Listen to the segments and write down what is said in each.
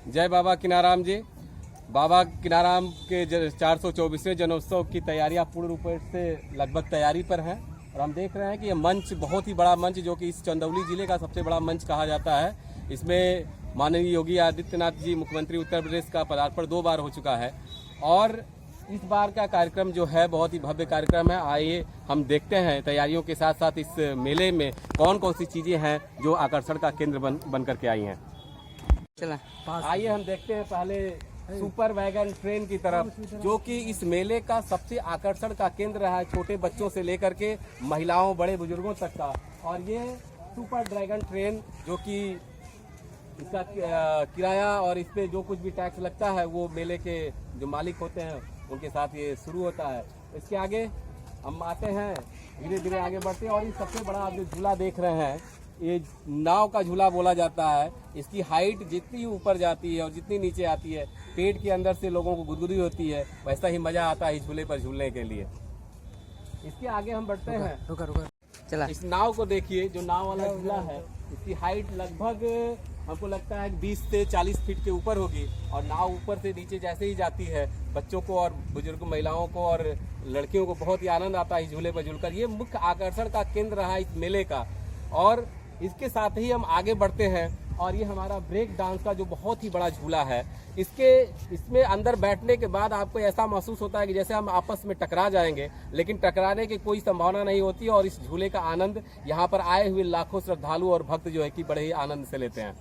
जय बाबा किनाराम जी। बाबा किनाराम के 424वें जन्मोत्सव की तैयारियां पूर्ण रूप से लगभग तैयारी पर हैं और हम देख रहे हैं कि ये मंच बहुत ही बड़ा मंच, जो कि इस चंदौली जिले का सबसे बड़ा मंच कहा जाता है। इसमें माननीय योगी आदित्यनाथ जी मुख्यमंत्री उत्तर प्रदेश का पदार्पण 2 बार हो चुका है और इस बार का कार्यक्रम जो है बहुत ही भव्य कार्यक्रम है। आइए हम देखते हैं तैयारियों के साथ साथ इस मेले में कौन कौन सी चीजें हैं जो आकर्षण का केंद्र बन करके आई हैं। चला आइए हम देखते हैं पहले सुपर वैगन ट्रेन की तरफ, जो कि इस मेले का सबसे आकर्षण का केंद्र रहा है, छोटे बच्चों से लेकर के महिलाओं बड़े बुजुर्गों तक का। और ये सुपर ड्रैगन ट्रेन जो कि इसका किराया और इस पे जो कुछ भी टैक्स लगता है वो मेले के जो मालिक होते हैं उनके साथ ये शुरू होता है। इसके आगे हम आते हैं, धीरे धीरे आगे बढ़ते हैं और ये सबसे बड़ा आप जो झूला देख रहे हैं ये नाव का झूला बोला जाता है। इसकी हाइट जितनी ऊपर जाती है और जितनी नीचे आती है पेट के अंदर से लोगों को गुदगुदी होती है, वैसा ही मजा आता है इस झूले पर झूलने के लिए। इसके आगे हम बढ़ते हैं, रुका चला। इस नाव को देखिए, जो नाव वाला झूला है इसकी हाइट लगभग हमको लगता है 20 से 40 फीट के ऊपर होगी और नाव ऊपर से नीचे जैसे ही जाती है बच्चों को और बुजुर्ग महिलाओं को और लड़कियों को बहुत ही आनंद आता है इस झूले पर झूलकर। ये मुख्य आकर्षण का केंद्र रहा इस मेले का। और इसके साथ ही हम आगे बढ़ते हैं और ये हमारा ब्रेक डांस का जो बहुत ही बड़ा झूला है, इसमें अंदर बैठने के बाद आपको ऐसा महसूस होता है कि जैसे हम आपस में टकरा जाएंगे, लेकिन टकराने की कोई संभावना नहीं होती और इस झूले का आनंद यहाँ पर आए हुए लाखों श्रद्धालु और भक्त जो है कि बड़े ही आनंद से लेते हैं।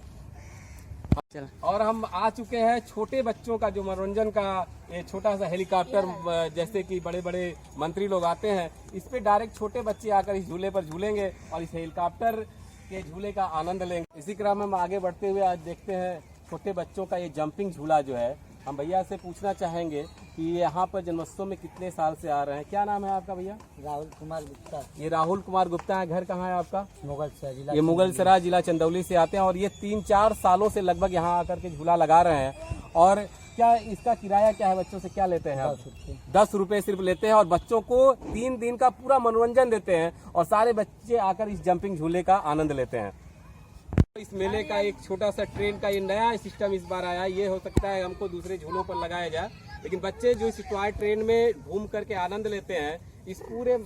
और हम आ चुके हैं छोटे बच्चों का जो मनोरंजन का ये छोटा सा हेलीकॉप्टर, जैसे कि बड़े बड़े मंत्री लोग आते हैं, इस पे डायरेक्ट छोटे बच्चे आकर इस झूले पर झूलेंगे और इस हेलीकॉप्टर के झूले का आनंद लेंगे। इसी क्रम में हम आगे बढ़ते हुए आज देखते हैं छोटे बच्चों का ये जंपिंग झूला जो है। हम भैया से पूछना चाहेंगे कि यहाँ पर जन्मोत्सव में कितने साल से आ रहे हैं। क्या नाम है आपका भैया? राहुल कुमार गुप्ता। ये राहुल कुमार गुप्ता है। घर कहाँ है आपका? मुगलसराय जिला। ये मुगलसराय जिला चंदौली से आते हैं और ये 3-4 सालों से लगभग यहाँ आकर के झूला लगा रहे हैं। और क्या इसका किराया क्या है? बच्चों से क्या लेते हैं आप? 10 रुपए सिर्फ लेते हैं और बच्चों को 3 दिन का पूरा मनोरंजन देते हैं और सारे बच्चे आकर इस जंपिंग झूले का आनंद लेते हैं। इस मेले का एक छोटा सा ट्रेन का ये नया सिस्टम इस बार आया। ये हो सकता है हमको दूसरे झूलों पर लगाया जाए, लेकिन बच्चे जो इस टॉय ट्रेन में घूम करके आनंद लेते हैं, इस पूरे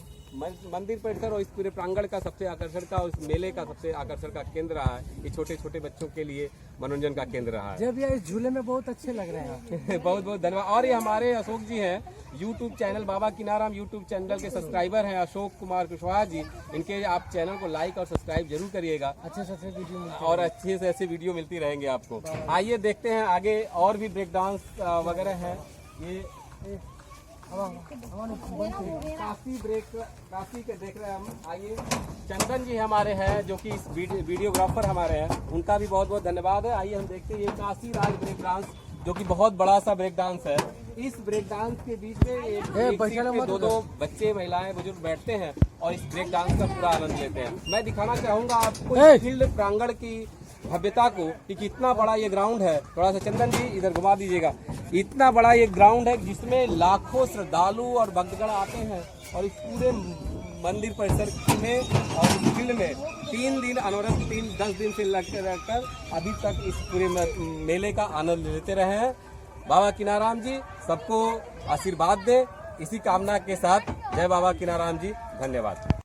मंदिर परिसर और इस पूरे प्रांगण का सबसे आकर्षण का, उस मेले का सबसे आकर्षण का केंद्र रहा है। ये छोटे छोटे बच्चों के लिए मनोरंजन का केंद्र रहा है। जब इस झूले में बहुत अच्छे लग रहे हैं। बहुत बहुत धन्यवाद। और ये हमारे अशोक जी हैं, यूट्यूब चैनल बाबा किनाराम यूट्यूब चैनल के सब्सक्राइबर हैं, अशोक कुमार कुशवाहा जी। इनके आप चैनल को लाइक और सब्सक्राइब जरूर करिएगा। अच्छे से अच्छे वीडियो और अच्छे से ऐसे वीडियो मिलती रहेंगे आपको। आइए देखते हैं आगे और भी ब्रेक डांस वगैरह है। ये काशी के देख रहे हैं हम। आइए, चंदन जी हमारे हैं जो कि इस वीडियोग्राफर हमारे हैं, उनका भी बहुत बहुत धन्यवाद है। आइए हम देखते हैं ये काशी राज ब्रेक डांस जो कि बहुत बड़ा सा ब्रेक डांस है। इस ब्रेक डांस के बीच में एक सीट पे 2-2 बच्चे महिलाएं बुजुर्ग बैठते हैं और इस ब्रेक डांस का पूरा आनंद लेते हैं। मैं दिखाना चाहूंगा आपको इस फील्ड प्रांगण की भव्यता को कि कितना बड़ा ये ग्राउंड है। थोड़ा सा चंदन जी इधर घुमा दीजिएगा। इतना बड़ा ये ग्राउंड है जिसमें लाखों श्रद्धालु और भक्तगण आते हैं और इस पूरे मंदिर परिसर में और इस फील्ड में 3 दिन अनवरत 10 दिन से लगकर अभी तक इस पूरे मेले का आनंद लेते रहे हैं। बाबा किनाराम जी सबको आशीर्वाद दे, इसी कामना के साथ जय बाबा किनाराम जी। धन्यवाद।